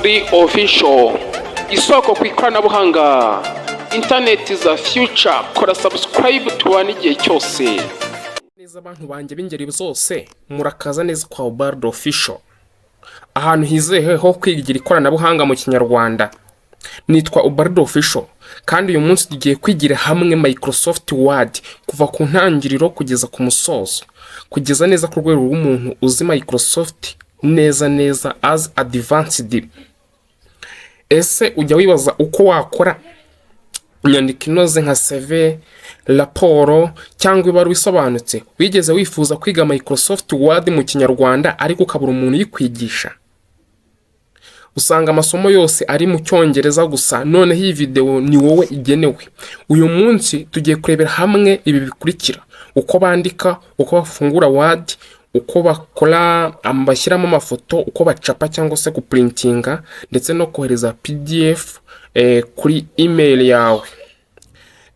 Ubald Official, isoko ku ikoranabuhanga, internet is a future. Kora subscribe tubane igihe cyose. Neza abantu banjye b'ingeri zose, murakaza neza kwa Ubald Official, ahantu hizehe ho kwigira ikoranabuhanga mu Kinyarwanda. Nitwa Ubald Official, kandi uyu munsi tugiye kwigira hamwe Microsoft Word kuva ku ntangiriro kugeza ku musozo, kugeza neza ku rwego rw'umuntu uzi Microsoft neza as advanced. Ese ujya wibaza uko wakora inyandiko inoze nka CV, raporo cyangwa ibaruwa isobanutse? Wigeze wifuza kwiga Microsoft Word mu Kinyarwanda ariko ukabura umuntu uyikwigisha? Usanga amasomo yose ari mu Cyongereza gusa, none iyi video ni wowe igenewe. Uyu munsi tugiye kurebera hamwe ibi bikurikira: uko bandika, uko bafungura Word, uko bakora bashyiramo amafoto, uko bacapa cyangwa se kuprintinga, ndetse no kohereza PDF kuri email yawe.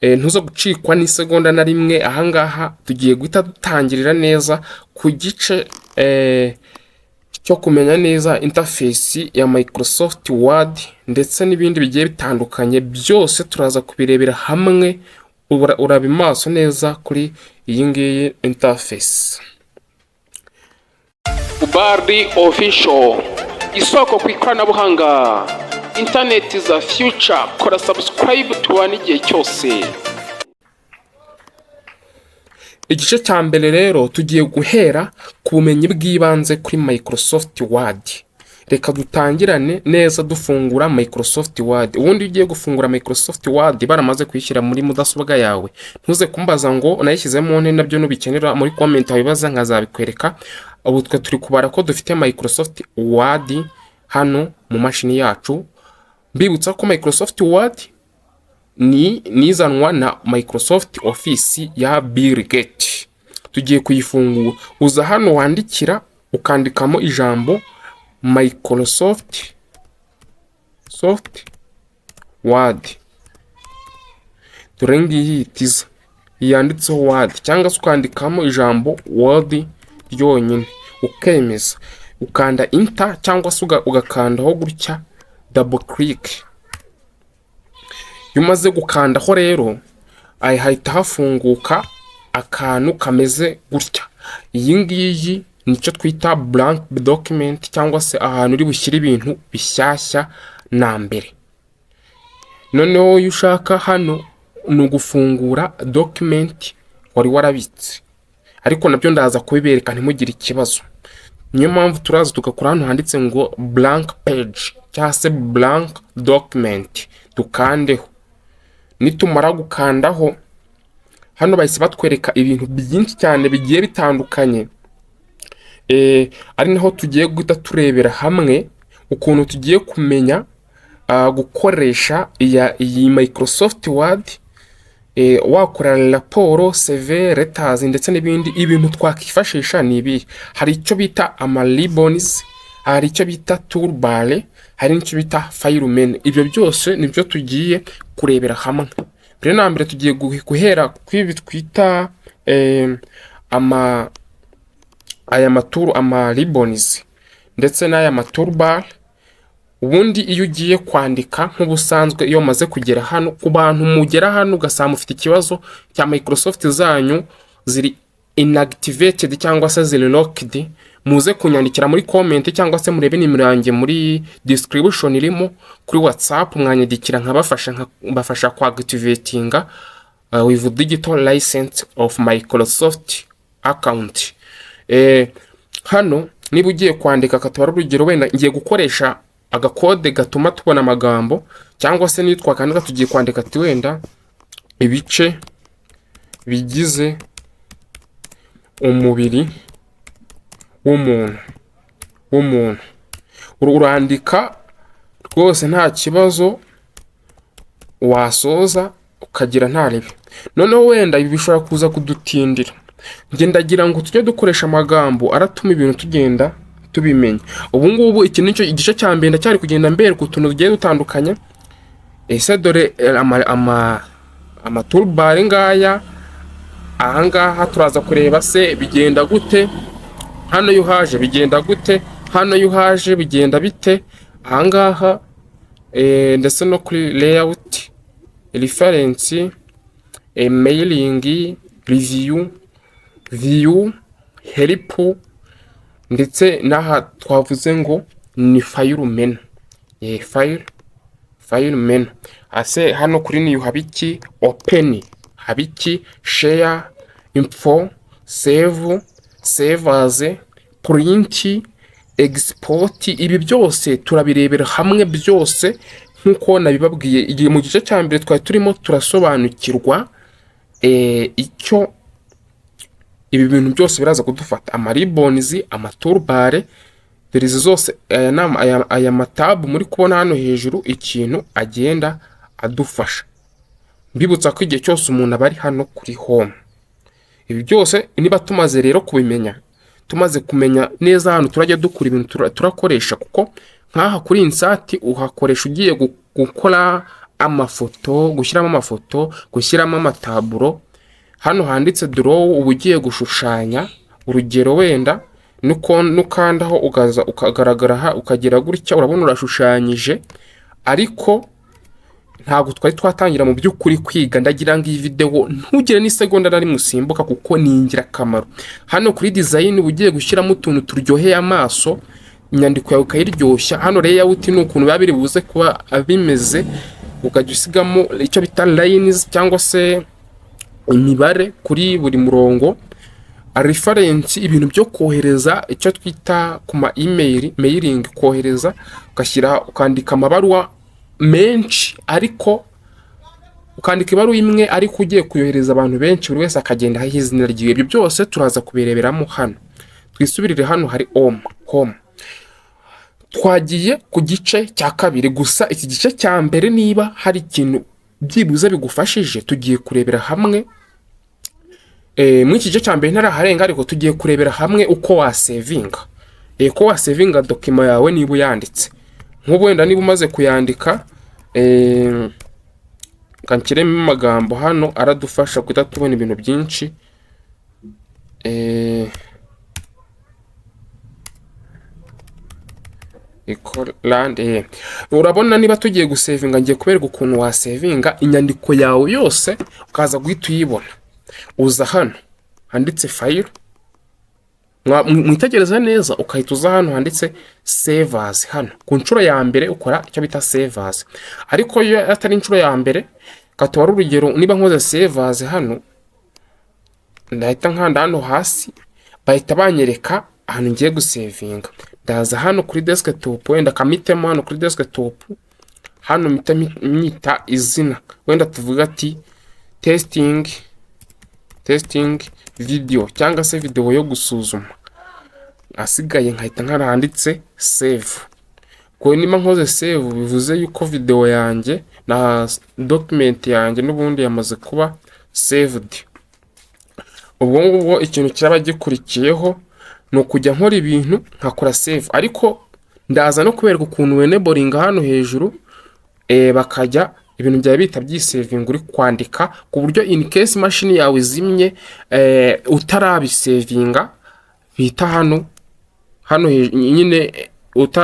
Ntuzo gucikwa n'isegonda na rimwe. Ahangaha tugiye guhita dutangirira neza ku gice cyo kumenya neza interface ya Microsoft Word ndetse n'ibindi bigiye bitandukanye. Byose turaza kubirebera hamwe, urabimaso neza kuri iyi ngiyi interface. Ubald Official, isoko ku ikoranabuhanga, internet is a future. Kora subscribe tubane igihe cyose. Igice cya mbere rero tugiye guhera ku bumenyi bw'ibanze kuri Microsoft Word. Reka dutangirane neza dufungura Microsoft Word. Ubundi ugiye gufungura Microsoft Word baramaze kuyishyira muri mudasobwa yawe, ntuze kumbaza ngo unayishyizemo nte, nabyo nubikenera muri comment wibaza nkazabikwereka. Ubu twe turi kubara ko dufite Microsoft Word hano mu mashini yacu. Mbibutsa ko Microsoft Word nizanwa na Microsoft Office ya Bill Gates. Tugiye kuyifungura. Uza hano wandikira ukandikamo ijambo Microsoft Word. Turengiye itiza yanditseho Word, cyangwa se ukandikamo ijambo Word ryonyine ukemeza, ukanda enter cyangwa se ugakandaho gutya double click. Yumaze gukandaho rero hahita hafunguka akantu kameze gutya. Iyi ngiyi nicyo twita blank document, cyangwa se ahantu uri bushyire ibintu bishyashya na mbere. Noneho iyo ushaka hano ni ugufungura document wari warabitse, ariko nabyo ndaza kubibereka ntimugire ikibazo. Niyo mpamvu turaza tugakora hano handitse ngo blank page cyangwa se blank document, dukandeho. Nitumara gukandaho hano bahise batwereka ibintu byinshi cyane bigiye bitandukanye. Ari naho tugiye guhita turebera hamwe ukuntu tugiye kumenya gukoresha iyi Microsoft Word. Wakora raporo, CV, letters ndetse n'ibindi. Ibintu twakifashisha ni ibi: hari icyo bita ribbons, hari icyo bita toolbar, hari n'icyo bita file menu. Ibyo byose nibyo tugiye kurebera hamwe. Mbere na mbere tugiye guhera kwibi twita aya ribbons ndetse n'aya toolbar. Ubundi iyo ugiye kwandika nk'ubusanzwe, iyo maze kugera hano, ku bantu mugera hano ugasanga mufite ikibazo cya Microsoft zanyu ziri inactivated cyangwa se ziri locked, muze kunyandikira muri comment cyangwa se murebe nimero yanjye muri description irimo kuri WhatsApp, mwanyandikira nkabafasha kwa activatinga with digital license of Microsoft account. Hano niba ugiye kwandika katubara urugero, wenda ngiye gukoresha agakode gatuma tubona amagambo, cyangwa se nitwa kandika tugiye kwandika ati wenda ibice bigize umubiri w'umuntu. Urandika rwose nta kibazo, wasoza ukagira nta ribi. Noneho wenda ibi bishobora kuza kudutindira, ndagira ngo tujye dukoresha amagambo aratuma ibintu tugenda tubimenya. Ubu ngubu iki nicyo igice cya mbere ndacyari kugenda mbere ku tuntu tugiye dutandukanye. Ese dore ama toolbar ngaya. Ahangaha turaza kureba se bigenda gute, hano yo haje bigenda gute, hano yo haje bigenda bite. ahangaha ndetse no kuri layout, reference, mailing, review, view, help, ndetse n'aha twavuze ngo ni file menu. File menu. Ase hano kuri new habiki open, habiki share, info, save as, print, export. Ibi byose turabirebera hamwe byose nkuko nabibabwiye igihe mu gice cya mbere twari turimo turasobanukirwa icyo ibi bintu byose biraza kudufata, amaribons, amatoolbar, derizi zose aya matabu muri kubona hano hejuru ikintu agenda adufasha. Mbibutsa ko igihe cyose umuntu aba ari hano kuri home. Ibi byose niba tumaze rero kubimenya, tumaze kumenya neza hano turajya dukura ibintu turakoresha, kuko nkaha kuri insert uhakoresha ugiye gukora amafoto, gushyiramo amafoto, gushyiramo amataburo. Hano handitse draw uba ugiye gushushanya, urugero wenda nukandaho ugaza ukagaragara ukagira gutya, urabona urashushanyije. Ariko ntabwo twari twatangira mu by'ukuri kwiga, ndagira ngo iyi video ntugire n'isegonda nari musimbuka kuko ni ingirakamaro. Hano kuri design uba ugiye gushyiramo utuntu turyoheye amaso, inyandiko yawe ukayiryoshya. Hano layout ni ukuntu biba biri buze kuba bimeze, ukajya usigamo icyo bita lines cyangwa se imibare kuri buri murongo. Reference, ibintu byo kohereza, icyo twita ku ma email, mailing, kohereza ugashyira ukandika amabaruwa menshi, ariko ukandika ibaruwa imwe ariko ugiye kuyohereza abantu benshi, buri wese akagenda aho izina ryiwe. Ibyo byose turaza kubireberamo hano. Twisubirire hano hari home. Twagiye ku gice cya kabiri, gusa iki gice cya mbere niba hari ikintu byibuze bigufashije tugiye kurebera hamwe. Mu iki gice cya mbere ntaraharenga, ariko tugiye kurebera hamwe uko wasevinga, ko wasevinga document yawe niba uyanditse. Nk'ubu wenda niba umaze kuyandika, kanshyiremo amagambo hano aradufasha guhita tubona ibintu byinshi. Urabona niba tugiye gusevinga, ngiye kubereka ukuntu wasevinga inyandiko yawe yose ukaza guhita uyibona. Uza hano handitse file, mwitegereza neza, ukahita uza hano handitse save as. Hano ku nshuro ya mbere ukora icyo bita save as, ariko iyo atari inshuro ya mbere, katubara urugero niba nkoze save as hano, ndahita nkanda hano hasi, bahita banyereka ahantu ngiye gusevinga. Ndaza hano kuri desktop, wenda kamitemo hano kuri desktop, hano myita izina, wenda tuvuga ati testing video cyangwa se video yo gusuzuma. Asigaye nkahita nkaranditse save. Ko niba nkoze save bivuze yuko video yanjye na document yanjye n'ubundi yamaze kuba saved. Ubwo ikintu cyaba gikurikiyeho no kujya nkora ibintu nkakora save, ariko ndaza no kubereka ukuntu enabling hano hejuru bakajya ibintu byawe bita byisaving uri kwandika, ku buryo in case machine yawe zimye utarabisavinga, bita hano nyine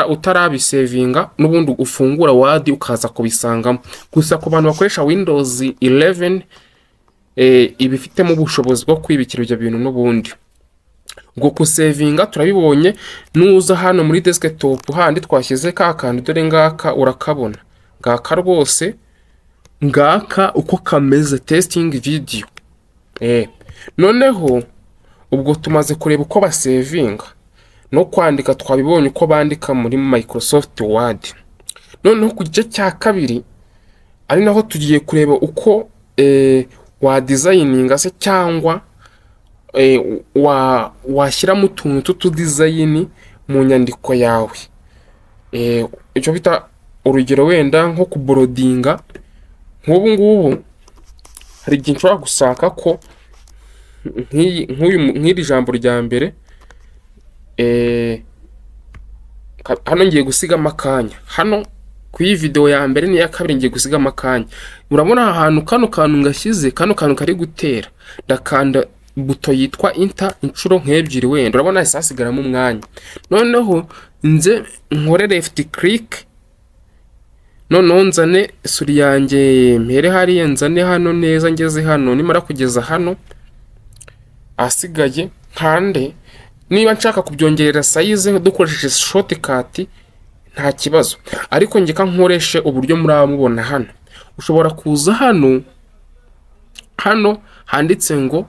utarabisavinga n'ubundi ufungura Word ukaza kubisangamo. Gusa ku bantu bakoresha Windows 11 ibifitemo ubushobozi bwo kwibikira ibyo bintu n'ubundi. Ubwo kusavinga turabibonye, nuza hano muri desktop handi twashyize ka kantu, dore ngaka urakabona, ngaka rwose, ngaka uko kameze testing video. Noneho ubwo tumaze kureba uko basavinga no kwandika, twabibonye uko bandika muri Microsoft Word. Noneho ku gice cya kabiri ari naho tugiye kureba uko wa designinga se cyangwa washyiramo utuntu tudesign mu nyandiko yawe. Icyo bita urugero wenda nko kuborodinga. Nk'ubu ngubu hari igihe nshobora gusaka ko nk'iri jambo rya mbere hano ngiye gusigamo akanya, hano ku iyi video ya mbere n'iya kabiri ngiye gusigamo akanya. Urabona ahantu kano kantu ngashyize, kano kantu kari gutera, ndakanda buto yitwa enter inshuro nk'ebyiri, wenda urabona hasigaramo umwanya. Noneho nze nkore left click noneho nzane isuri yanjye mpere hariya, nzane hano neza, ngeze hano, nimara kugeza hano ahasigaye nkande. Niba nshaka kubyongerera size dukoresheje shortcut nta kibazo, ariko njye nkoreshe uburyo muramubona hano. Ushobora kuza hano handitse ngo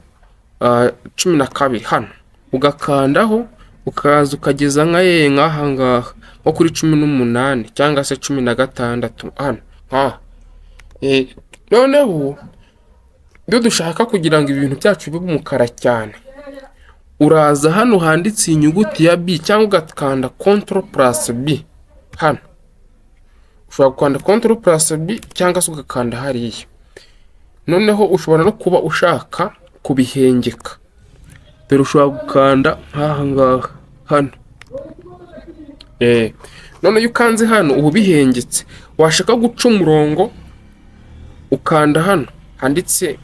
12 hano, ugakandaho ukaza ukageza nk'aha ngaha nko kuri 18 cyangwa se 16 hano noneho iyo dushaka kugira ngo ibintu byacu bibe umukara cyane, uraza hano handitse inyuguti ya B cyangwa ugakanda Ctrl+B hano. Ushobora gukanda Ctrl+B cyangwa se ugakanda hariya. Noneho ushobora no kuba ushaka kubihengeka, dore ushobora gukanda nk'aha ngaha hano. None iyo ukanze hano ubu bihengetse. Washaka guca umurongo ukanda hano handitse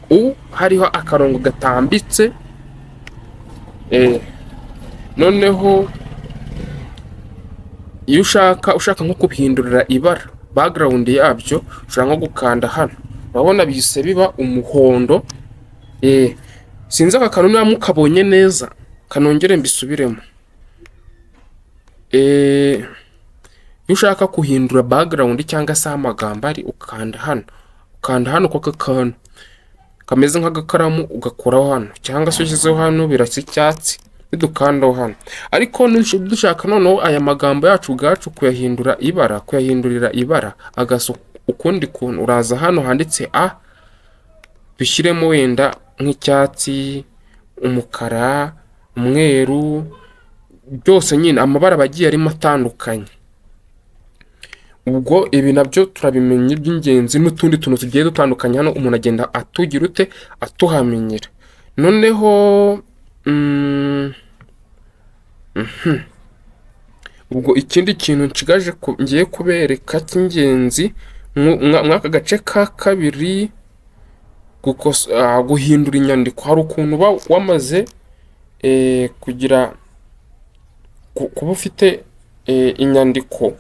U, hariho akarongo gatambitse. Noneho iyo ushaka nko kubihindurira ibara background yabyo, ushobora nko gukanda hano. Urabona bihise biba umuhondo. Sinzi aka kantu niba mukabonye neza, kanongere mbisubiremo. Iyo ushaka kuhindura background cyangwa se amagambo ari, ukanda hano kwa kantu kameze nk'agakaramu ugakoraho hano, cyangwa se ushyizeho hano birasa icyatsi bidukandaho hano. Ariko dushaka noneho aya magambo yacu ubwacu kuyahindurira ibara agasa ukundi kuntu, uraza hano handitse A, dushyiremo wenda nk'icyatsi, umukara, umweru, byose nyine amabara bagiye arimo atandukanye. Ubwo ibi nabyo turabimenye by'ingenzi, n'utundi tuntu tugiye dutandukanye hano umuntu agenda atugira atuhamenyera. Noneho ubwo ikindi kintu nshigaje ngiye kubereka cy'ingenzi mwaka gace ka kabiri, guhindura inyandiko. Hari ukuntu uba wamaze kuba ufite inyandiko,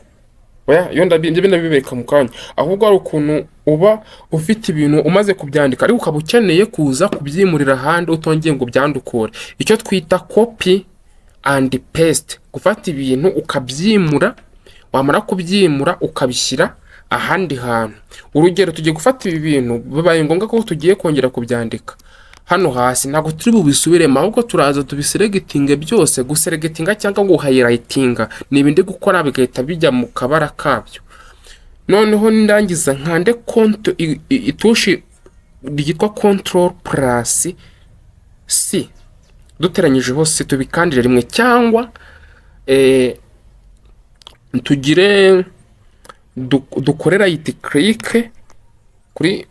yo ndabibereka mu kanya. Ahubwo hari ukuntu uba ufite ibintu umaze kubyandika ariko ukaba ukeneye kuza kubyimurira ahandi utongeye ngo byandukure, icyo twita copy and paste. Gufata ibintu ukabyimura, wamara kubyimura ukabishyira ahandi hantu. Urugero, tugiye gufata ibi bintu, bibaye ngombwa ko tugiye kongera kubyandika hano hasi, ntabwo turi bubisubiremo, ahubwo turaza tubiselegitinge byose. Guselegitinga cyangwa ngo highlightinga ni ibindi gukora bigahita bijya mu kabara kabyo. Noneho ndangiza nkande itushi ryitwa Ctrl+C, duteranyije hose tubikandire rimwe, cyangwa tugire dukore right click kuri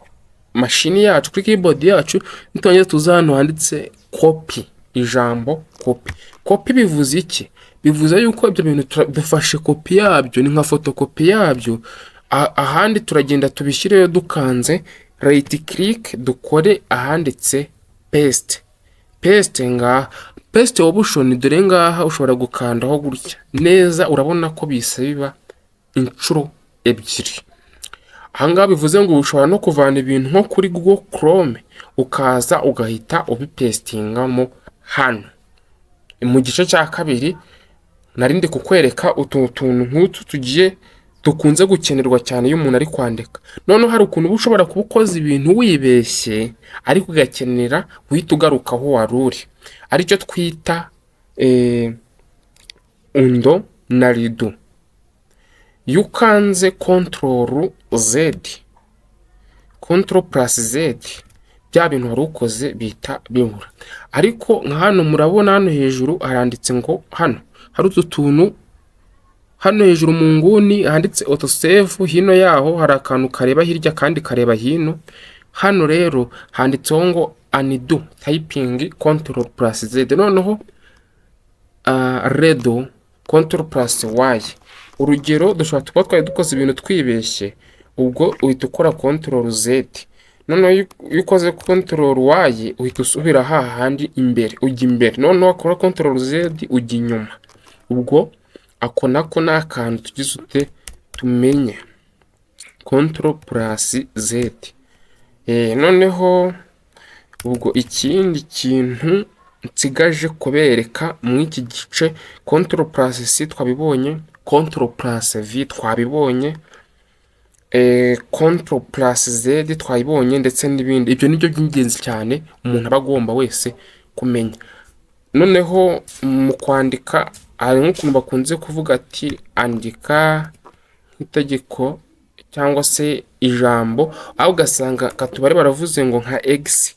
mashini yacu, kuri keyboard yacu, nitonye tuza hano handitse copy, ijambo copy bivuze iki? Bivuze yuko ibyo bintu dufashe copy yabyo, ni nka photocopy yabyo, ahandi turagenda tubishyireyo dukanze right click, dukore ahanditse paste ngaha. Paste option, dore ngaha ushobora gukandaho gutya neza, urabona ko bise biba inshuro ebyiri. Ahangaha bivuze ngo ushobora no kuvana ibintu nko kuri Google Chrome ukaza ugahita ubipestingamo hano. Mu gice cya kabiri narinde kukwereka utuntu nk'utu dukunze gukenerwa cyane iyo umuntu ari kwandika. None hari ukuntu ushobora kubukoza ibintu wibeshye ariko ugakenera guhita ugaruka aho waruri, aricyo twita undo na rido. Yukanze Ctrl+Z bya bintu wari ukoze bita bibura. Ariko nka hano murabona hano hejuru haranditse ngo hano hari utuntu hano hejuru mu nguni handitse autosave, hino yaho hari akantu kareba hirya kandi kareba hino. Hano rero handitseho ngo undo typing Ctrl+Z, noneho redo Ctrl+Y. Urugero, dushobora kuba twari dukoze ibintu twibeshye, ubwo uhita ukora Ctrl+Z. Noneho iyo ukoze Ctrl+Y uhita usubira hahandi imbere, ujya imbere. Noneho wakora Ctrl+Z ujya inyuma. Ubwo ako nako ni akantu tugize tumenye. Ctrl plus Z. Noneho ubwo ikindi kintu nsigaje kubereka mu iki gice, Ctrl plus C twabibonye, Ctrl plus V twabibonye, Ctrl plus Z twayibonye, ndetse n'ibindi. Ibyo nibyo by'ingenzi cyane umuntu aba agomba wese kumenya. Noneho mu kwandika hari nk'ukuntu bakunze kuvuga ati andika nk'itegeko cyangwa se ijambo, aho ugasanga katubare baravuze ngo nka x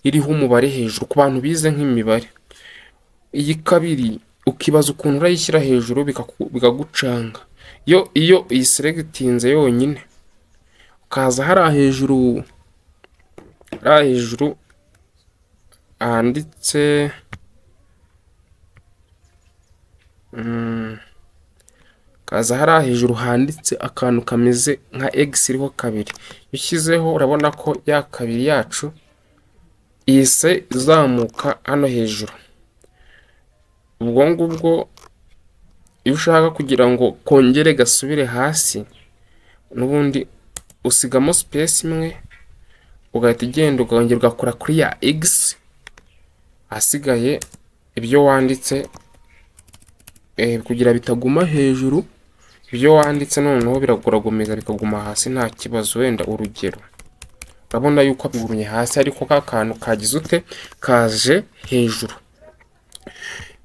iriho umubare hejuru ku bantu bize nk'imibare. Iyi kabiri ukibaza ukuntu urayishyira hejuru bikagucanga. Iyo iyi selectinze yonyine ukaza hariya hejuru handitse kaza hariya hejuru handitse akantu kameze nka x iriho kabiri, ushyizeho urabona ko ya kabiri yacu ihise izamuka hano hejuru. Ubwo ngubwo iyo ushaka kugira ngo kongere gasubire hasi, n'ubundi usigamo space imwe ugahita ugenda ukongera ugakora kuri ya x, hasigaye ibyo wanditse kugira bitaguma hejuru, ibyo wanditse noneho biragoragomeza bikaguma hasi nta kibazo. Wenda urugero urabona yuko bigumye hasi ariko ka kantu kagize ute kaje hejuru.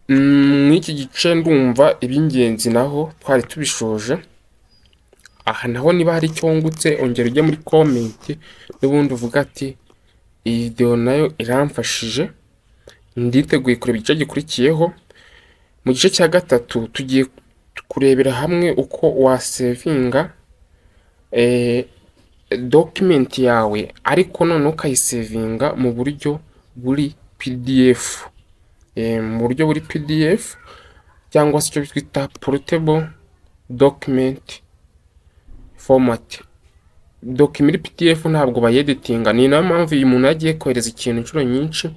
Mw'iki gice ndumva ibingenzi naho twari tubishoje. Aha naho niba hari cyongutse ongera ujye muri comment, n'ubundi uvuga ati iyi video nayo iramfashije, nditeguye kureba igice gikurikiyeho. Mu gice cya gatatu tugiye kurebera hamwe uko wasevinga document yawe, ariko none ukayisevinga mu buryo buri PDF, mu buryo buri PDF cyangwa se icyo twita portable document format. Document PDF ntabwo bayeditinga, ni nayo mpamvu uyu muntu yagiye kohereza ikintu inshuro nyinshi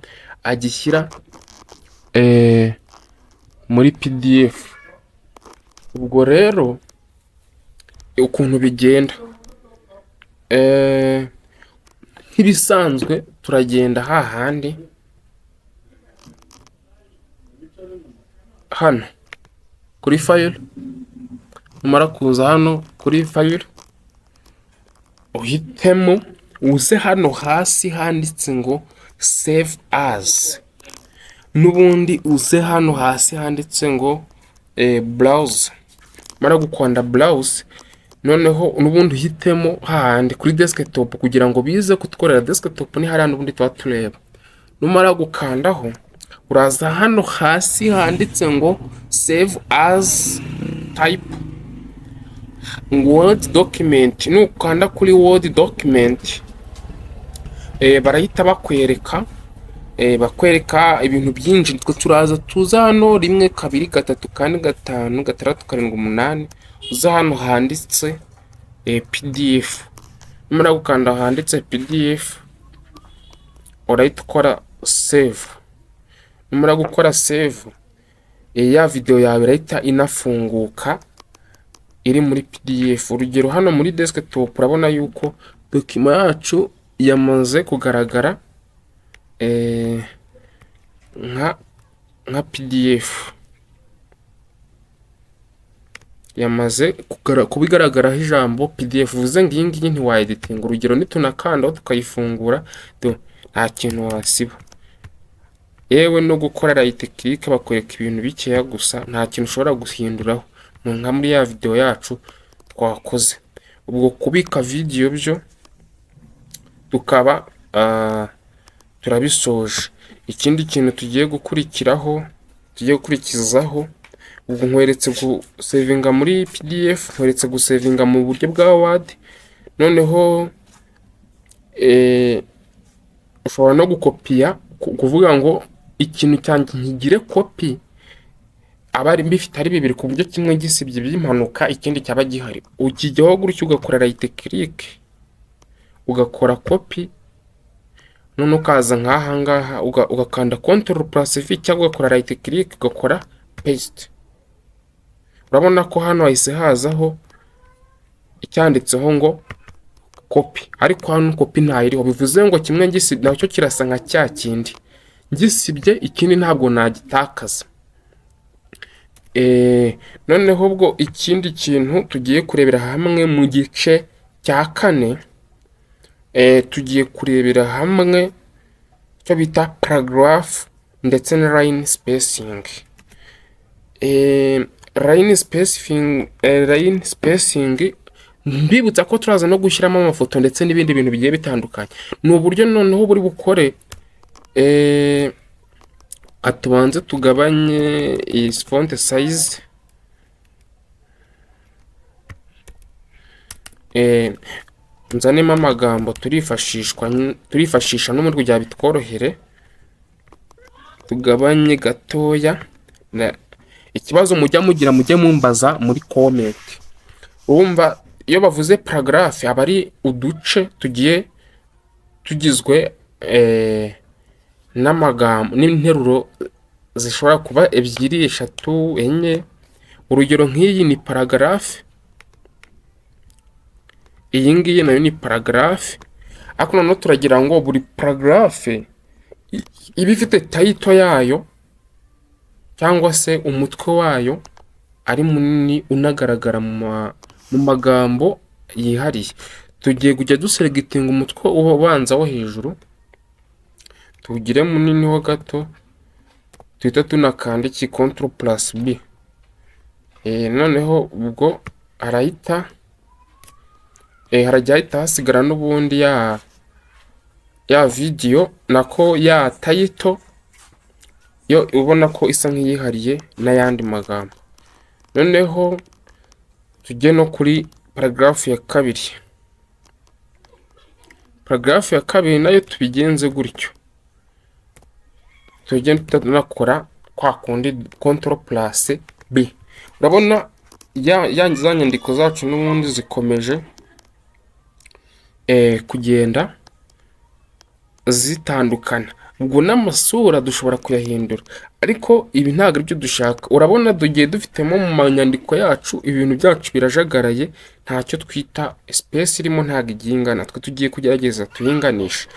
agishyira muri PDF. Ubwo rero ukuntu bigenda nk'ibisanzwe turagenda hahandi hano kuri file, numara kuza hano kuri file uhitemo uze hano hasi handitse ngo save as, n'ubundi uze hano hasi handitse ngo browse. Mara gukonda browse, noneho n'ubundi uhitemo hahandi kuri desktop kugira ngo bize kutworera desktop ni hariya n'ubundi tuba tureba. Numara gukandaho uraza hano hasi handitse ngo save as type word document. Nukanda kuri word document barahita bakwereka ibintu byinshi. Turaza tuza hano 1 2 3 4 5 6 7 8, uza hano handitse PDF. Numara gukanda handitse PDF urahita ukora save. Numara gukora save, ya video yawe irahita inafunguka iri muri PDF. Urugero hano muri desktop urabona yuko document yacu yamaze kugaragara nka PDF, yamaze kubigaragaraho ijambo PDF. Uvuze ngo iyi ngiyi ntiwaeditinga. Urugero nitunakanda tukayifungura nta kintu wasiba. Yewe no gukora right click bakwereka ibintu bikeya gusa, nta kintu ushobora guhinduraho nka muri ya video yacu twakoze. Ubwo kubika video byo tukaba turabisoje. Ikindi kintu tugiye gukurikizaho, ubwo nkweretse gusevinga muri PDF, nkweretse gusevinga mu buryo bwa Word. Noneho ushobora no gukopiya, kuvuga ngo ikintu cyanjye nkigire copy abari mbifite ari bibiri ku buryo kimwe gisibye by'impanuka ikindi cyaba gihari. Ukijyaho gutyo ugakora right click ugakora copy, none ukaza nk'aha ngaha ugakanda Ctrl plus V cyangwa ugakora right click ugakora paste. Urabona ko hano hahise hazaho icyanditseho ngo kopi, ariko hano kopi ntayiriho, bivuze ngo kimwe ngisibye nacyo kirasa nka cya kindi, ngisibye ikindi ntabwo nagitakaza. Noneho ubwo ikindi kintu tugiye kurebera hamwe mu gice cya kane, tugiye kurebera hamwe icyo bita paragraph ndetse na line spacing. Line spacing mbibutsa ko turaza no gushyiramo amafoto ndetse n'ibindi bintu bigiye bitandukanye. Ni uburyo noneho buri bukore, atubanze tugabanye iyi font size, nzanemo amagambo turifashisha no muri kugira bitworohere, tugabanye gatoya. Ikibazo mujya mugira mujye mumbaza muri comment. Urumva iyo bavuze paragraph aba ari uduce tugiye tugizwe n'amagambo n'interuro zishobora kuba ebyiri, eshatu, enye. Urugero nk'iyi ni paragraph, iyi ngiyi nayo ni paragraph, ariko noneho turagira ngo buri paragraph iba ifite title yayo cyangwa se umutwe wayo ari munini unagaragara mu magambo yihariye. Tugiye kujya duselegitinga umutwe ubanza wo hejuru, tugire munini ho gato, tuhita tunakanda iki Ctrl+B. Noneho ubwo harajya hahita hasigara n'ubundi ya video nako ya title yo ubona ko isa nk'iyihariye n'ayandi magambo. Noneho tujye no kuri paragraph ya kabiri. Paragraph ya kabiri nayo tubigenze gutyo, tujye tunakora kwa kundi Ctrl+B. Urabona za nyandiko zacu n'ubundi zikomeje kugenda zitandukana. Ubwo n'amasura dushobora kuyahindura, ariko ibi ntabwo aribyo dushaka. Urabona tugiye dufitemo mu manyandiko yacu ibintu byacu birajagaraye, ntacyo twita space irimo ntabwo igingana. Twe tugiye kugerageza tuyinganisha,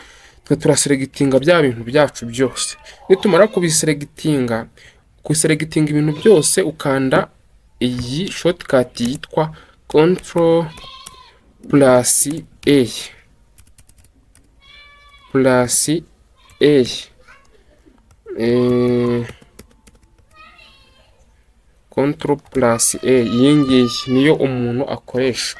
twe turaselegitinga bya bintu byacu byose. Nitumara kubiselegitinga ibintu byose, ukanda iyi shortcut yitwa Ctrl+A Ctrl+A, iyi ngiyi niyo umuntu akoresha.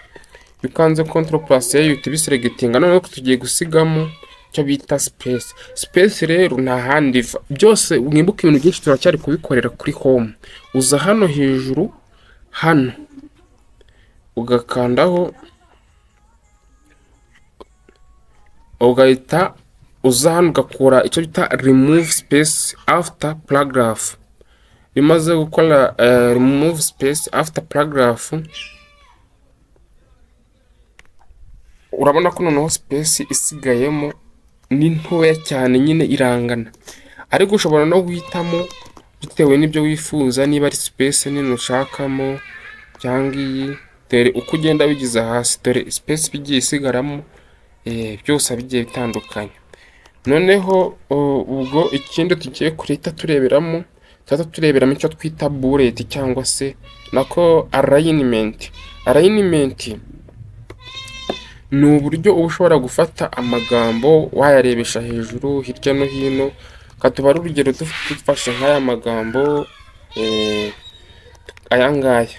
Iyo ukanze Ctrl+A uhita ubiselegitinga. Noneho tugiye gusigamo icyo bita space. Space rero nta handi iva, byose mwibuke ibintu byinshi turacyari kubikorera kuri home. Uza hano hejuru, hano ugakandaho, ugahita uza hano ugakora icyo bita remove space after paragraph. Bimaze gukora remove space after paragraph, urabona ko noneho space isigayemo ni ntoya cyane, nyine irangana. Ariko ushobora no guhitamo bitewe n'ibyo wifuza, niba ari space nini ushakamo cyangwa iyi, dore uko ugenda bigiza hasi, dore space bigiye isigaramo byose bigiye bitandukanye. Noneho ubwo ikindi tugiye kurita tureberamo icyo twita bullet cyangwa se nako alignment. Alignment ni uburyo uba ushobora gufata amagambo wayarebesha hejuru, hirya no hino. Katubara urugero dufashe nk'aya magambo, aya ngaya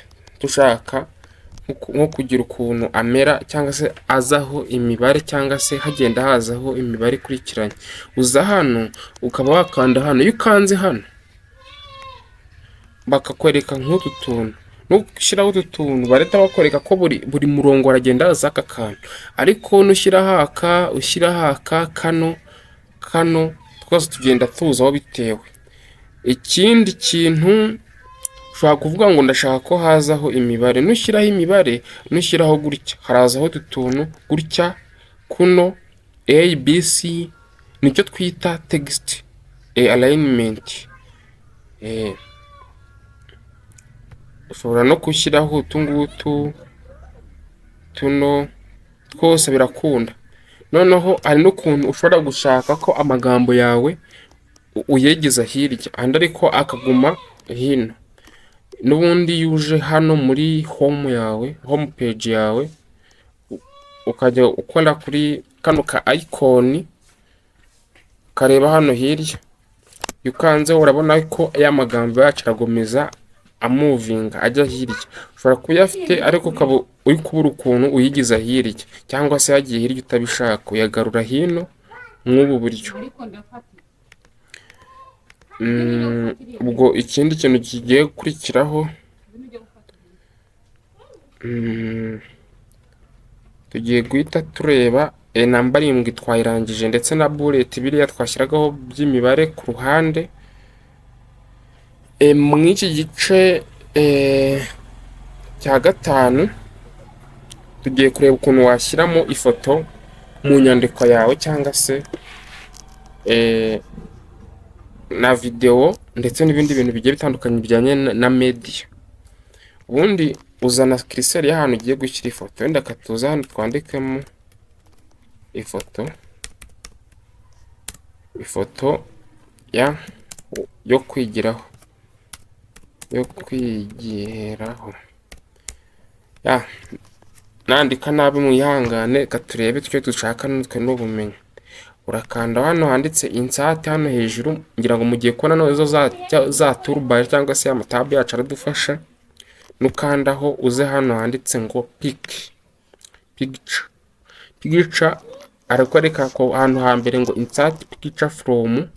dushaka nko kugira ukuntu amera cyangwa se azaho imibare cyangwa se hagenda hazaho imibare ikurikiranye. Uza hano ukaba wakanda hano, iyo ukanze hano bakakwereka nk'utu tuntu, nushyiraho utu tuntu bareta bakwereka ko buri murongo aragenda haza aka kantu. Ariko ushyiraho aka kano twose tugenda tuzaho bitewe. Ikindi kintu ushobora kuvuga ngo ndashaka ko hazaho imibare, nushyiraho imibare, nushyiraho gutya harazaho utu tuntu gutya, kuno ABC, nicyo twita text alignment. Ushobora no gushyiraho utu ngutu tuno twose birakunda. Noneho hari n'ukuntu ushobora gushaka ko amagambo yawe uyegeza hirya andi ariko akaguma hino. N'ubundi iyo uje hano muri home yawe, home page yawe, ukajya ukora kuri kano ka icon ukareba hano hirya, iyo ukanze urabona ko aya magambo yacu aragomeza amuvinga ajya hirya. Ushobora kuba uyafite ariko ukaba uri kubura ukuntu uyigiza hirya, cyangwa se yagiye hirya utabishaka uyagarura hino nk'ubu buryo. Ubwo ikindi kintu kigiye gukurikiraho, tugiye guhita tureba namba 7 twayirangije, ndetse na bullet biriya twashyiragaho by'imibare ku ruhande. Mu iki gice cya 5 tugiye kureba ukuntu washyiramo ifoto mu nyandiko yawe, cyangwa se na video ndetse n'ibindi bintu bigiye bitandukanye bijyanye na media. Ubundi uzana curseur y'ahantu ugiye gushyira ifoto, wenda katuza hano twandikemo ifoto yo kwigiraho, nandika nabi mwihangane, katurebe icyo dushaka nutwe n'ubumenyi. Urakanda hano handitse insert hano hejuru, ngira ngo mugiye kubona nonezo za toolbar cyangwa se amatab yacu aradufasha. Nukandaho uze hano handitse ngo picture arakwereka ko hano hambere ngo insert picture from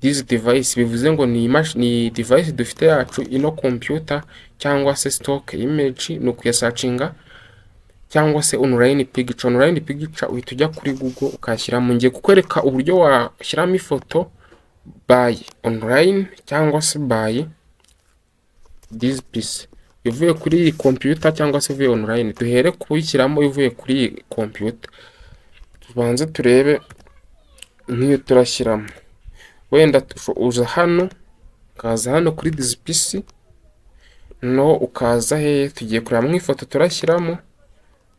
this device, bivuze ngo ni device dufite yacu ino computer cyangwa se stock image, no kuyasearchinga cyangwa se online picture. Uhita ujya kuri Google ukashyiramo. Ngiye kukwereka uburyo washyiramo ifoto by online cyangwa se by this PC, ivuye kuri iyi computer cyangwa se ivuye online. Duhere kuyishyiramo ivuye kuri iyi computer. Tubanze turebe nk'iyo turashyiramo, wenda uza hano, ukaza hano kuri this PC, no ukaza he tugiye kureba mu ifoto turashyiramo.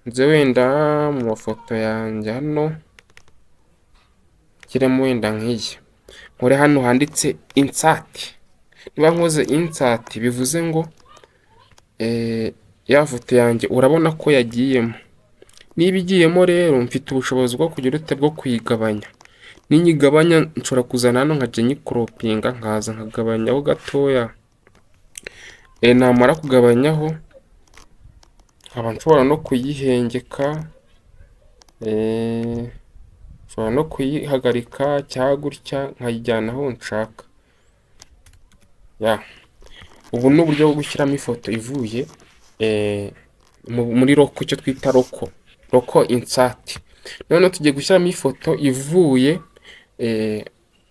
Nze wenda mu mafoto yanjye hano kiremo wenda nk'iyi, nkore hano handitse insert. Niba nkoze insert bivuze ngo ya foto yanjye urabona ko yagiyemo. Niba igiyemo rero mfite ubushobozi bwo kugira ute bwo kuyigabanya. Ninyigabanya nshobora kuzana hano nkajya nyikropinga, nkaza nkagabanyaho gatoya. Namara kugabanyaho nkaba nshobora no kuyihengeka, nshobora no kuyihagarika cyangwa gutya nkayijyana aho nshaka. Ubu ni uburyo bwo gushyiramo ifoto ivuye muri roko, icyo twita roko insert. Noneho tugiye gushyiramo ifoto ivuye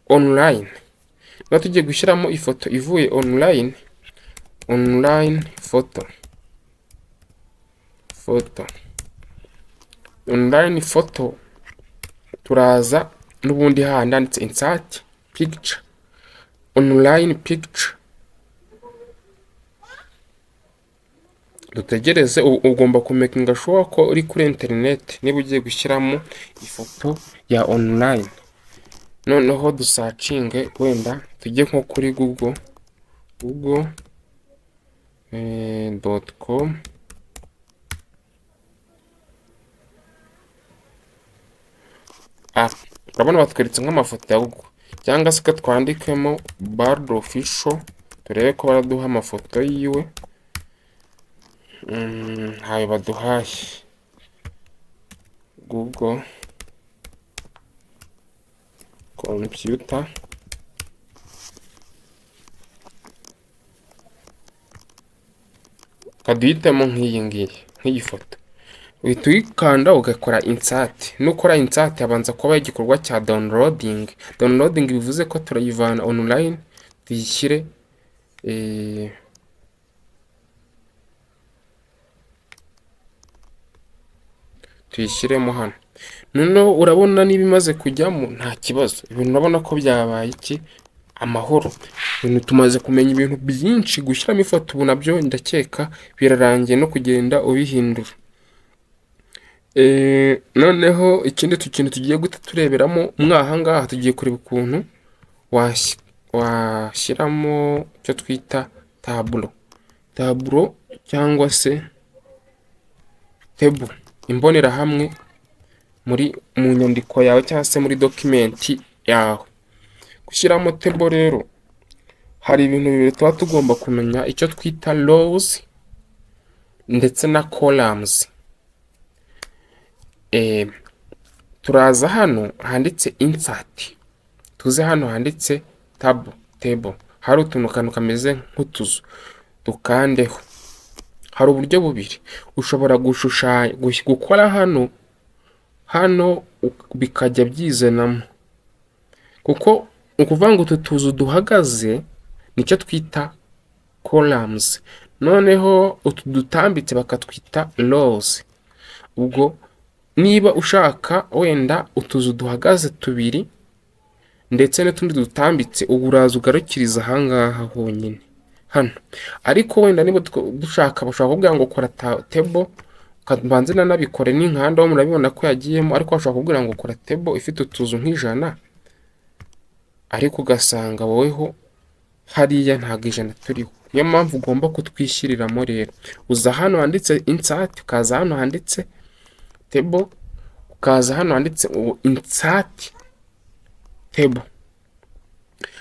online. Noneho tugiye gushyiramo ifoto ivuye online photo online photo. Turaza n'ubundi handi handitse insert picture, online picture. Dutegereze, ugomba kumekinga sure ko uri kuri internet niba ugiye gushyiramo ifoto ya online. Noneho dusacinge, wenda tujye nko kuri google.com. Urabona batweretse nk'amafoto ya Google, cyangwa se ko twandikemo Bard official turebe ko baraduha amafoto yiwe. Ntayo baduhaye. Google computer, kaduhitemo nk'iyi foto. Uhita uyikanda ugakora insert. Nukora insert habanza kuba igikorwa cya downloading. Bivuze ko turayivana online tuyishyire tuyishyiremo hano. Noneho urabona niba imaze kujyamo nta kibazo. Ibintu urabona ko byabaye iki amahoro. Ibintu tumaze kumenya ibintu byinshi. Gushyiramo ifoto ubu nabyo ndakeka birarangiye no kugenda ubihindura. Noneho ikindi kintu tugiye guhita tureberamo aha ngaha tugiye kureba ukuntu washyiramo icyo twita taburo cyangwa se tebo, imbonerahamwe mu nyandiko yawe cyangwa se muri dokimenti yawe. Gushyiramo tebo rero hari ibintu bibiri tuba tugomba kumenya, icyo twita rows ndetse na columns. Turaza hano handitse insert, tuze hano handitse table, hari utuntu kameze nk'utuzu, dukandeho. Hari uburyo bubiri ushobora gushushanya, gukora hano bikajya byizanamo, kuko ukuvuga ngo utu tuzu duhagaze nicyo twita columns, noneho utu dutambitse bakatwita rows. Ubwo niba ushaka wenda utuzu duhagaze tubiri ndetse n'utundi dutambitse, ubu uraza ugarukiriza ahangaha honyine hano. Ariko wenda niba dushaka, bashaka kubwira ngo kora table, ukabanza nanabikore n'inkanda, murabibona ko yagiyemo, ariko bashaka kubwira ngo kora table ifite utuzu nk'ijana, ariko ugasanga woweho hariya ntabwo ijana turiho. Niyo mpamvu ugomba kutwishyiriramo rero. Uza hano handitse insert, ukaza hano handitse table, ukaza hano handitse insert table.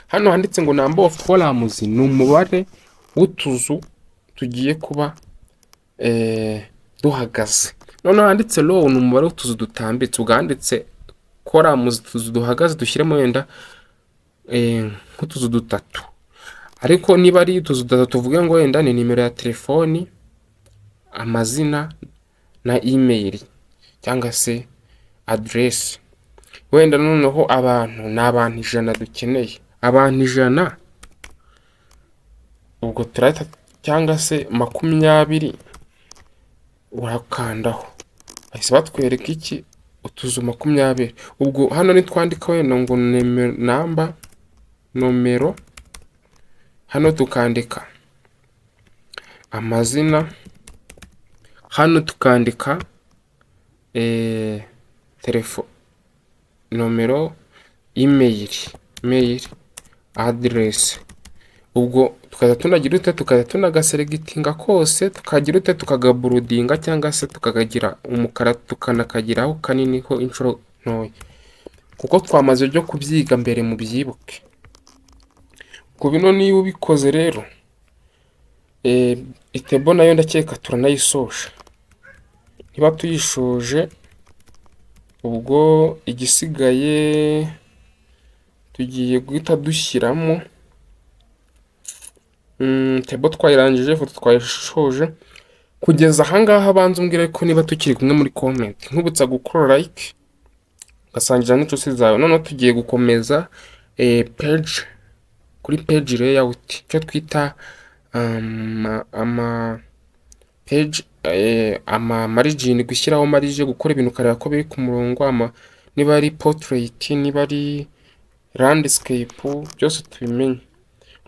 Hano handitse ngo number of columns, ni umubare w'utuzu tugiye kuba duhagaze. Noneho handitse row ni umubare w'utuzu dutambitse, uganditse columns, utuzu duhagaze dushyiremo wenda nk'utuzu dutatu. Ariko niba ari utuzu dutatu, tuvuge ngo wenda ni nimero ya telefoni, amazina na email cyangwa se address. Wenda noneho abantu ni abantu 100 dukeneye, abantu 100, ubwo turahita cyangwa se 20 urakandaho, bahise batwereka iki, utuzu 20. Ubwo hano nitwandika wenda ngo nomero, hano tukandika amazina, hano tukandika telefone, nomero, email address. Ubwo tukaza tunagira ute, tukaza tunagaselectinga kose, tukagira ute, tukagaburudinga cyangwa se tukagagira umukara, tukanakagiraho kanini ho inshuro ntoya, kuko twamaze byo kubyiga mbere mu byibuke. Ku bino niba ubikoze rero, itebo nayo ndakeka turanayisoje. Niba tuyishoje, ubwo igisigaye tugiye guhita dushyiramo tebo. Twayirangije, foto twayishoje. Kugeza ahangaha banza umbwire ko niba tukiri kumwe muri comment, nkubutsa gukora like, ugasangiza n'inshuti zawe. Noneho tugiye gukomeza page, kuri page layout, icyo twita margin, gushyiraho margin, gukora ibintu ukareba ko biri ku murongo, niba ari portrait, niba ari landscape, byose tubimenye,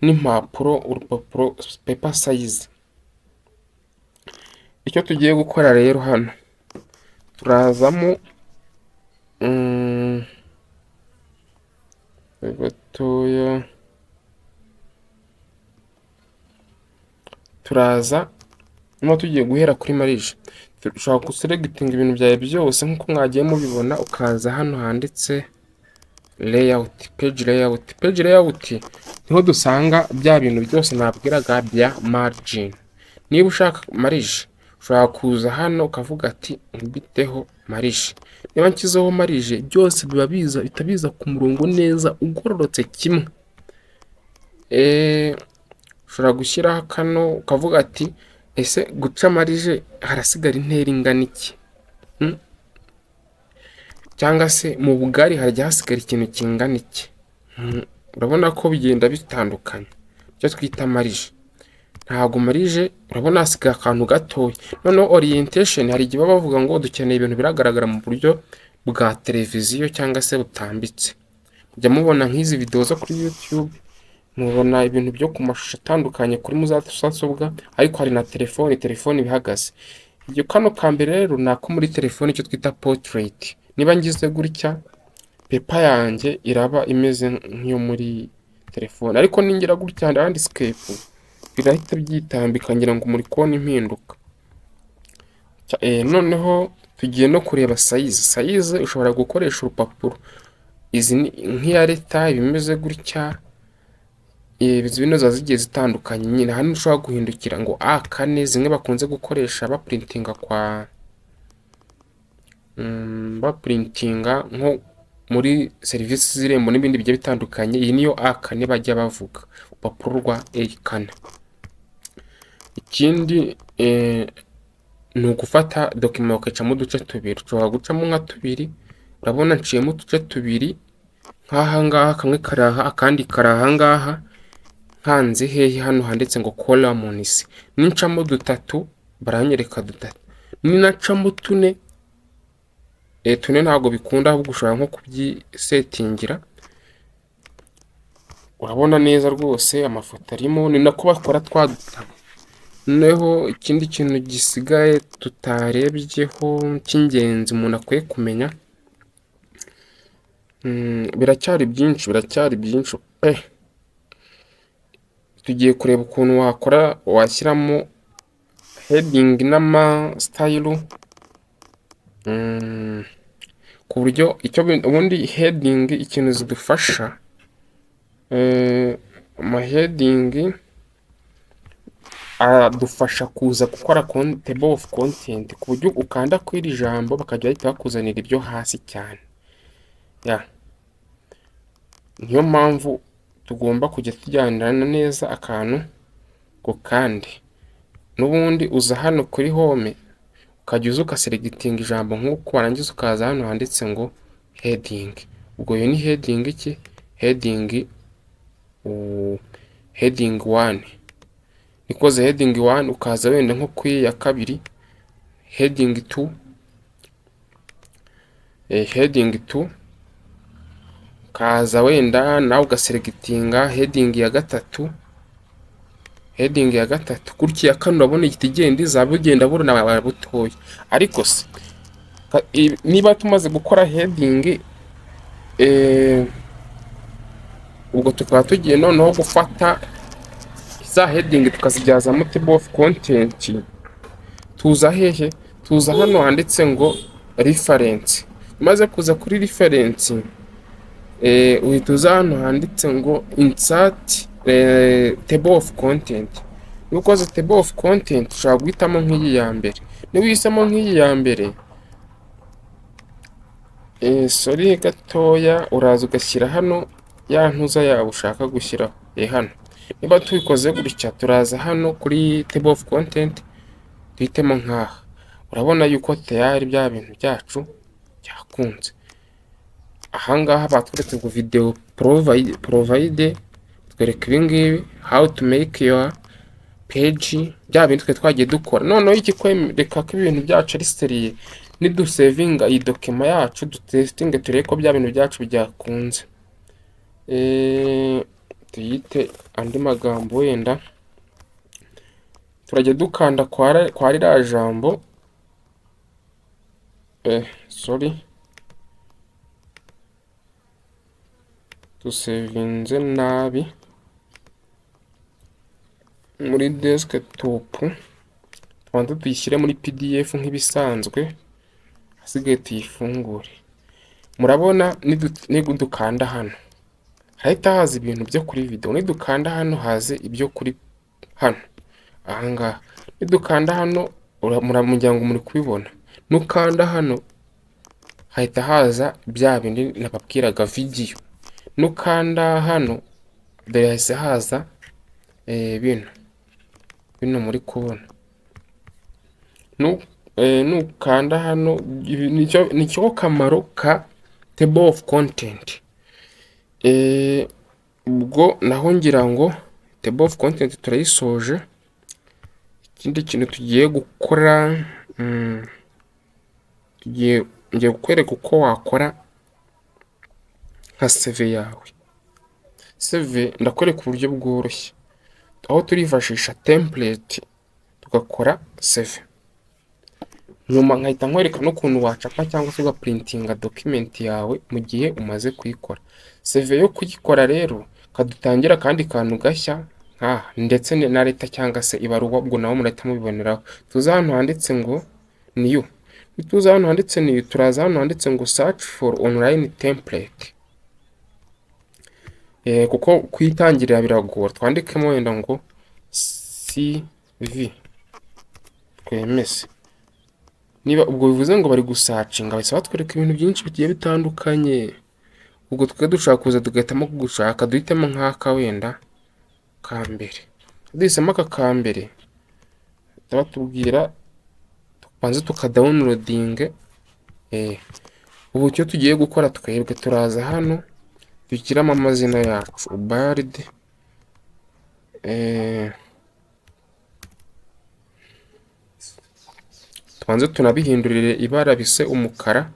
n'impapuro, urupapuro, paper size. Icyo tugiye gukora rero, hano turazamo gatoya, turaza no tugiye guhera kuri margin. Ushobora guselectinga ibintu byawe byose nk'uko mwagiye mubibona, ukaza hano handitse layout, page layout niho dusanga bya bintu byose nabwiraga bya margin. Niba ushaka margin, ushobora kuza hano ukavuga ati mbiteho margin. Niba nshyizeho margin, byose biba bitabiza ku murongo neza ugororotse kimwe. Ushobora gushyiraho kano ukavuga ati ese guca margin harasigara intera ingana iki, cyangwa se mu bugari harajya hasigara ikintu kingana iki. Urabona ko bigenda bitandukanye, icyo twita margin. Ntabwo margin, urabona hasigaye akantu gatoya. Noneho orientation, hari igihe baba bavuga ngo dukeneye ibintu biragaragara mu buryo bwa televiziyo cyangwa se butambitse. Mujya mubona nk'izi video zo kuri YouTube, mubona ibintu byo ku mashusho atandukanye kuri muzasobwa, ariko hari na telefone bihagaze. iyo kano ka mbere rero ni ako muri telefone icyo twita portrait. Niba ngize gutya pepa yanjye iraba imeze nk'iyo muri telefone, ariko ningira gutya landscape birahita byitambika ngira ngo muri kubona impinduka. Noneho tugiye no kureba size ushobora gukoresha urupapuro. Izi ni nk'iya leta ibimeze gutya, zino ziba zigiye zitandukanye nyine. Hano ushobora guhindukira ngo A4 zimwe bakunze gukoresha baprintinga nko muri serivisi z'irembo n'ibindi bigiye bitandukanye. Iyi niyo A4 bajya bavuga, urupapuro rwa A4. Ikindi ni ugufata dokima ukacamo uduce tubiri. Ushobora gucamo nka tubiri, urabona nciyemo uduce tubiri nk'aha ngaha, kamwe karaha akandi karaha ngaha. Hanze hehe hano handitse ngo columns, nincamo dutatu baranyereka dutatu, ninacamo tune tune ntabwo bikunda, ahubwo ushobora nko kubyisetingira. Urabona neza rwose amafoto arimo, ni nako bakora twa dutabo. Noneho ikindi kintu gisigaye tutarebyeho cy'ingenzi umuntu akwiye kumenya, biracyari byinshi tugiye kureba ukuntu washyiramo heading n'ama style, ku buryo ubundi heading ikintu zidufasha, ama heading adufasha kuza gukora table of content, ku buryo ukanda kw'iri jambo bakajya bahita bakuzanira ibyo hasi cyane. Niyo mpamvu tugomba kujya tujyanirana neza akantu ngo kandi. N'ubundi uza hano kuri home ukajya uza ugaselegitinga ijambo nk'uko, warangiza ukaza hano handitse ngo heading. Ubwo iyo ni heading iki? Heading 1. Nikoze heading 1, ukaza wenda nko kuri ya kabiri heading 2, heading 2 kaza wenda nawe ugaselegitinga heading ya gatatu, gutya ya kane. Urabona igiti igenda izaba ugenda buruna butoya. Ariko se niba tumaze gukora heading, ubwo tukaba tugiye noneho gufata za heading tukazibyazamo table of content. Tuza hehe? Tuza hano handitse ngo reference. Maze kuza kuri reference, uhita uza hano handitse ngo insert table of content. Nukoze table of content ushobora guhitamo nk'iyi ya mbere. Niba uhisemo nk'iyi ya mbere, sorry gatoya, uraza ugashyira hano ya ntuza yawe ushaka gushyiraho. Hano niba tubikoze gutya, turaza hano kuri table of content duhitemo nk'aha. Urabona yuko tayari bya bintu byacu byakunze. Ahangaha batweretse ngo video provide, twereka ibi ngibi how to make your page, bya bintu twe twagiye dukora. Noneho ikikwereka ko ibintu byacu ari seriye, nidusevinga iyi dokima yacu dutestinge turebe ko bya bintu byacu byakunze. Tuyite andi magambo wenda, turajya dukanda kwa ririya jambo, sorry, dusevinze nabi muri desktop. Tubanza tuyishyire muri PDF nk'ibisanzwe, hasigaye tuyifungure. Murabona nidukanda hano hahita haza ibintu byo kuri video, nidukanda hano haze ibyo kuri hano. Ahangaha nidukanda hano muramujyango muri kubibona, nukanda hano hahita haza bya bindi nababwiraga video. Nukanda hano birahise haza bino muri kubona. Nukanda hano, nicyo kamaro ka table of content. Ubwo naho ngira ngo table of content turayisoje. Ikindi kintu tugiye gukora, ngiye kukwereka uko wakora nka CV yawe. CV ndakwereka uburyo bworoshye, aho turifashisha template tugakora CV. nyuma nkahita nkwereka n'ukuntu wacapa cyangwa se ugaprintinga document yawe mu gihe umaze kuyikora. CV yo kuyikora rero kadutangira kandi kantu gashya ndetse na leta cyangwa se ibaruwa, ubwo nawe murahita mubiboneraho. Tuza hano handitse ngo new, tuza hano handitse new, turaza hano handitse ngo search for online template. Kuko kuyitangirira biragora, twandikemo wenda ngo CV twemeze. Niba ubwo bivuze ngo bari gusacinga, bahise batwereka ibintu byinshi bigiye bitandukanye. Ubwo twe dushaka kuza tugahitamo gushaka, duhitemo nk'aka wenda ka mbere. Duhisemo aka ka mbere batubwira tubanze tukadawunirodinge. Ubu icyo tugiye gukora twebwe turaza hano dushyiramo amazina yacu Bard, tubanze tunabihindurire ibara bise umukara.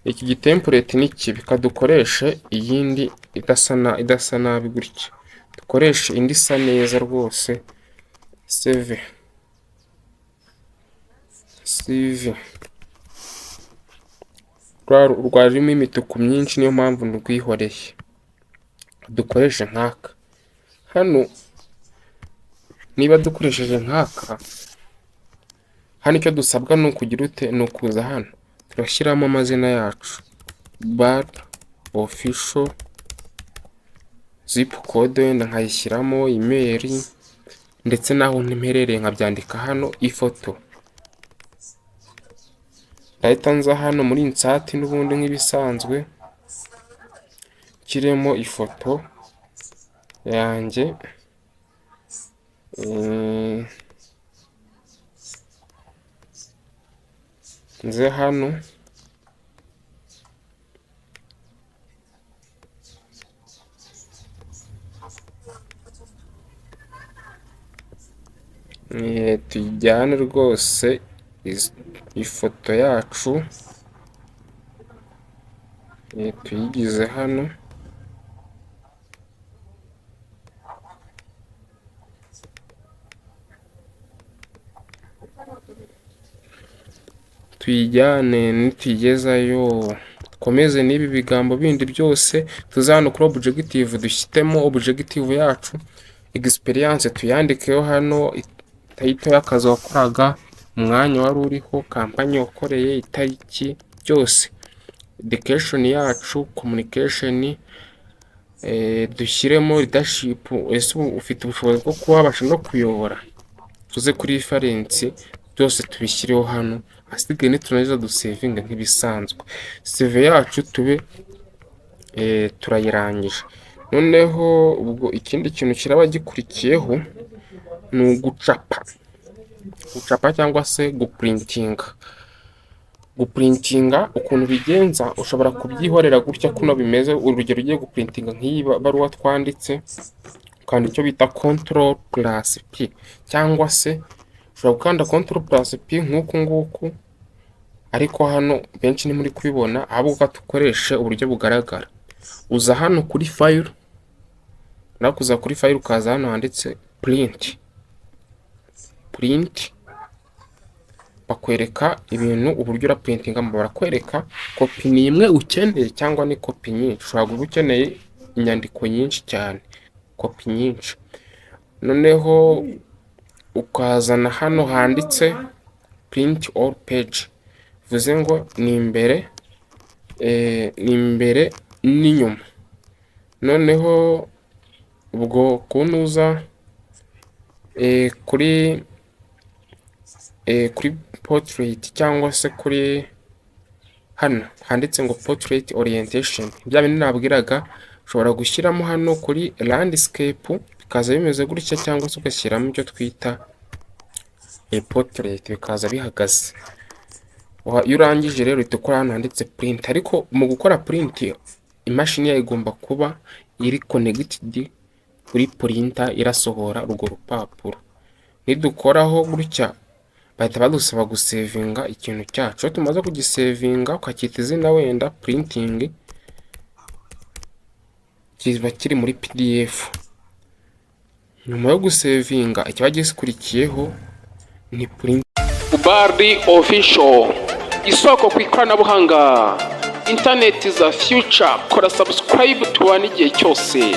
Iki gitemplate ni kibi, kadukoreshe iyindi idasa nabi gutya, dukoreshe indi isa neza rwose. CV rwarimo imituku myinshi, niyo mpamvu ndwihoreye. Dukoreshe nk'aka hano. Niba dukoresheje nk'aka hano, icyo dusabwa ni ukugira ute, ni ukuza hano turashyiramo amazina yacu Bard official, zip code wenda nkayishyiramo, email, ndetse naho ntimperereye nkabyandika hano. Ifoto ndahita nza hano muri insert n'ubundi nk'ibisanzwe, kiremo ifoto yanjye. Nze hano tujyane rwose ifoto yacu tuyigize hano. Tuyijyane, nituyigezayo dukomeze n'ibi bigambo bindi byose. Tuza hano kuri objective, dushyitemo objective yacu, experience tuyandikeho hano, title y'akazi wakoraga, umwanya wari uriho, kampani wakoreye, itariki, byose. Education yacu, communication, dushyiremo leadership, ese ufite ubushobozi bwo kuba wabasha no kuyobora. Tuze kuri reference, byose tubishyireho hano. Asigaye niturangiza dusevinga nk'ibisanzwe. CV yacu tube turayirangije. Noneho ubwo ikindi kintu kiraba gikurikiyeho ni ugucapa cyangwa se guprintinga. Ukuntu bigenza, ushobora kubyihorera gutya kuno bimeze. Urugero ugiye guprintinga nk'iyi baruwa twanditse, ukanda icyo bita Ctrl+P, cyangwa se ushobora gukanda Ctrl+P nk'uku nguku, ariko hano benshi ni muri kubibona, ahubwo dukoreshe uburyo bugaragara. Uza hano kuri file, nakuza kuri file ukaza hano handitse print, bakwereka ibintu uburyo ura printinga. Barakwereka kopi ni imwe ukeneye cyangwa ni kopi nyinshi. Ushobora kuba ukeneye inyandiko nyinshi cyane, kopi nyinshi. Noneho ukazana hano handitse print all page, bivuze ngo ni imbere n'inyuma. Noneho ubwo kunuza kuri portrait cyangwa se kuri hano handitse ngo portrait orientation, bya bintu nabwiraga, ushobora gushyiramo hano kuri landscape bikaza bimeze gutya, cyangwa se ugashyiramo icyo twita portrait bikaza bihagaze. Iyo urangije rero uhita ukora hano handitse print, ariko mu gukora print imashini yawe igomba kuba iri connected kuri printer irasohora urwo rupapuro. Nidukoraho gutya bahita badusaba gusevinga ikintu cyacu. Iyo tumaze kugisevinga ukacyita izina wenda printing, kiba kiri muri PDF. Nyuma yo gusevinga ikiba gisikurikiyeho ni print. Ubari official, isoko ku ikoranabuhanga, interneti za future. Kora subscribe tubane igihe cyose.